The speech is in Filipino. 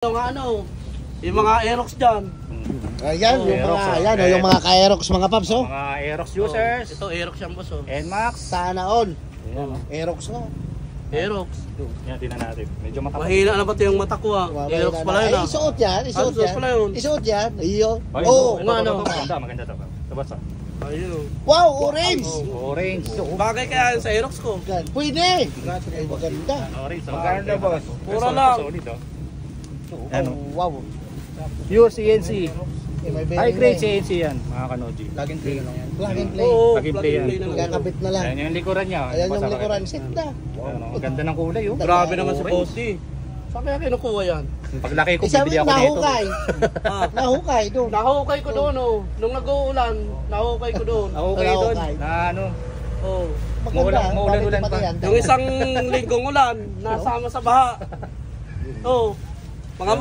Yung ano, yung mga Aerox dyan. Ayan, yung mga ka-Aerox mga paps, oh. Mga Aerox users. Ito Aerox yan, boss, oh. NMAX. Sana all. Aerox na. Aerox. Yan, tingnan natin. Medyo matapos. Mahina na pati yung mata ko, ah. Aerox pala yun, ah. Isuot yan, isuot yan. pala yun. Isuot yan, iyo. Oo, ano? maganda to. Tabas ah. Ayun. Wow, orange! Orange. Bagay kaya yun sa Aerox ko. Pwede! Ay, maganda. Orange. Maganda, boss. Mura lang. Solid, oh. Ano? Wow. Pure CNC. May High grade CNC yan, mga kanoji. Plug and play lang yan. Plug and play. Oo, Plug and play yan. na lang. Kakabit na lang. Ayan yung likuran niya. Ayan yung likuran. Set na. Ang ganda ng kulay, oh. Grabe naman si Bossy. Saan kaya kinukuha yan? Paglaki ko, Isa bibili ako nito. nahukay. Nahukay doon. Nahukay ko doon, oh. Nung nag-uulan, nahukay ko doon. Okay doon. Nahukay. Na ano, Oh. maulan-ulan pa. Yung isang linggong ulan, nasama sa baha. Oh. Mga